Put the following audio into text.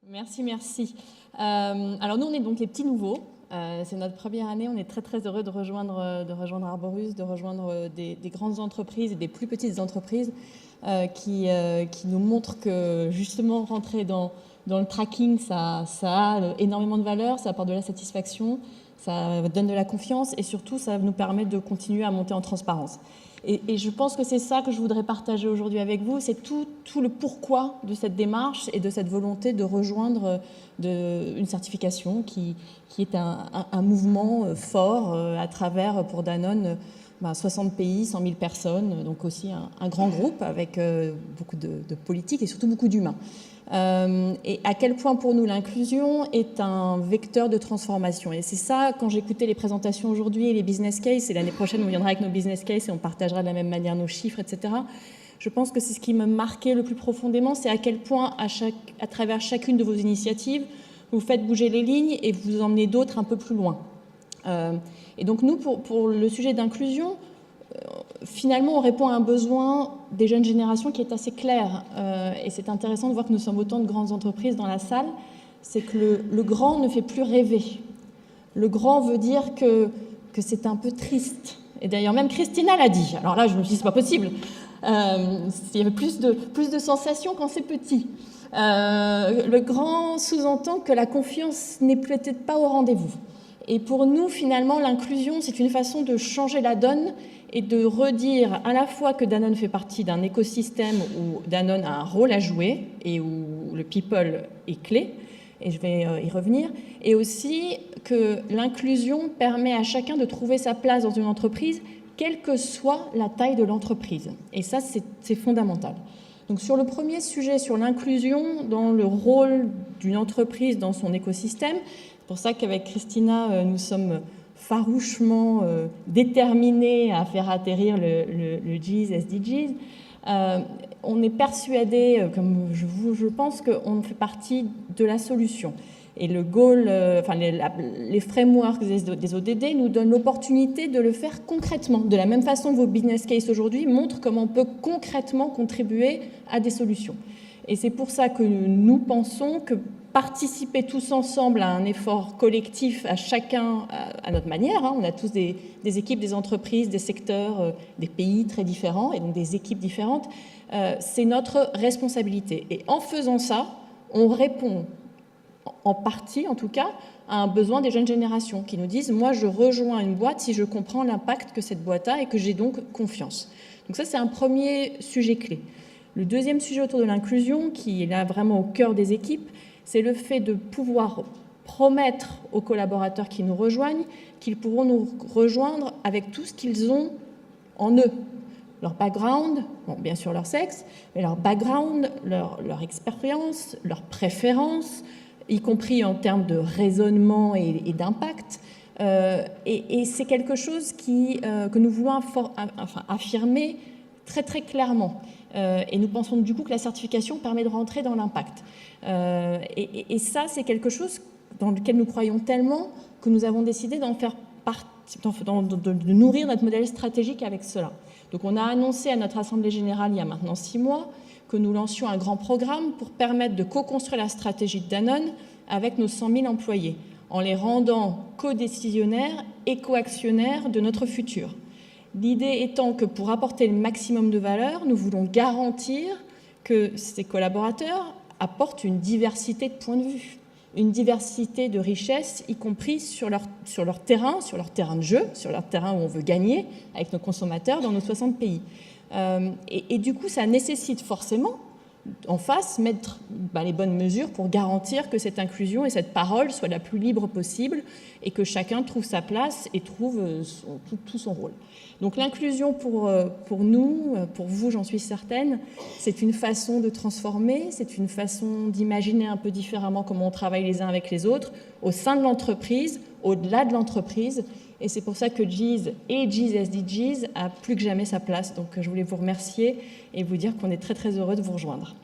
Merci, merci. Alors nous, on est donc les petits nouveaux. C'est notre première année. On est très, très heureux de rejoindre Arborus, de rejoindre des grandes entreprises et des plus petites entreprises qui nous montrent que justement rentrer dans le tracking, ça a énormément de valeur, ça apporte de la satisfaction, ça donne de la confiance et surtout, ça nous permet de continuer à monter en transparence. Et je pense que c'est ça que je voudrais partager aujourd'hui avec vous, c'est tout le pourquoi de cette démarche et de cette volonté de rejoindre une certification qui est un mouvement fort à travers, pour Danone, 60 pays, 100 000 personnes, donc aussi un grand groupe avec beaucoup de politique et surtout beaucoup d'humains. Et à quel point pour nous l'inclusion est un vecteur de transformation. Et c'est ça, quand j'écoutais les présentations aujourd'hui et les business cases, et l'année prochaine on viendra avec nos business cases et on partagera de la même manière nos chiffres, etc. Je pense que c'est ce qui me marquait le plus profondément, c'est à quel point à travers chacune de vos initiatives, vous faites bouger les lignes et vous emmenez d'autres un peu plus loin. Et donc nous, pour le sujet d'inclusion, finalement, on répond à un besoin des jeunes générations qui est assez clair. Et c'est intéressant de voir que nous sommes autant de grandes entreprises dans la salle. C'est que le grand ne fait plus rêver. Le grand veut dire que c'est un peu triste. Et d'ailleurs, même Christina l'a dit. Alors là, je me suis dit, c'est pas possible. Il y avait plus de sensations quand c'est petit. Le grand sous-entend que la confiance n'est peut-être pas au rendez-vous. Et pour nous, finalement, l'inclusion, c'est une façon de changer la donne et de redire à la fois que Danone fait partie d'un écosystème où Danone a un rôle à jouer et où le people est clé, et je vais y revenir, et aussi que l'inclusion permet à chacun de trouver sa place dans une entreprise, quelle que soit la taille de l'entreprise. Et ça, c'est fondamental. Donc sur le premier sujet, sur l'inclusion dans le rôle d'une entreprise dans son écosystème, c'est pour ça qu'avec Christina, nous sommes farouchement déterminés à faire atterrir le GIZ SDGs. On est persuadé, comme je pense, qu'on fait partie de la solution. Et le goal, les frameworks des ODD nous donnent l'opportunité de le faire concrètement. De la même façon que vos business cases aujourd'hui montrent comment on peut concrètement contribuer à des solutions. Et c'est pour ça que nous pensons que participer tous ensemble à un effort collectif, à chacun à notre manière, on a tous des équipes, des entreprises, des secteurs, des pays très différents et donc des équipes différentes, c'est notre responsabilité. Et en faisant ça, on répond en partie, en tout cas, à un besoin des jeunes générations qui nous disent « moi, je rejoins une boîte si je comprends l'impact que cette boîte a et que j'ai donc confiance ». Donc ça, c'est un premier sujet clé. Le deuxième sujet autour de l'inclusion, qui est là vraiment au cœur des équipes, c'est le fait de pouvoir promettre aux collaborateurs qui nous rejoignent qu'ils pourront nous rejoindre avec tout ce qu'ils ont en eux. Leur background, bon, bien sûr leur sexe, mais leur background, leur expérience, leurs préférences, y compris en termes de raisonnement et d'impact. Et c'est quelque chose que nous voulons affirmer très très clairement. Et nous pensons du coup que la certification permet de rentrer dans l'impact. Et ça, c'est quelque chose dans lequel nous croyons tellement que nous avons décidé d'en faire partie, de nourrir notre modèle stratégique avec cela. Donc on a annoncé à notre Assemblée Générale il y a maintenant 6 mois que nous lancions un grand programme pour permettre de co-construire la stratégie de Danone avec nos 100 000 employés, en les rendant co-décisionnaires et co-actionnaires de notre futur. L'idée étant que pour apporter le maximum de valeur, nous voulons garantir que ces collaborateurs apportent une diversité de points de vue, une diversité de richesses, y compris sur leur terrain de jeu, sur leur terrain où on veut gagner avec nos consommateurs dans nos 60 pays. Et du coup, ça nécessite forcément, en face, mettre les bonnes mesures pour garantir que cette inclusion et cette parole soient la plus libre possible et que chacun trouve sa place et trouve tout son rôle. Donc l'inclusion pour nous, pour vous, j'en suis certaine, c'est une façon de transformer, c'est une façon d'imaginer un peu différemment comment on travaille les uns avec les autres, au sein de l'entreprise, au-delà de l'entreprise. Et c'est pour ça que GIZ et GIZ SDGs a plus que jamais sa place. Donc je voulais vous remercier et vous dire qu'on est très très heureux de vous rejoindre.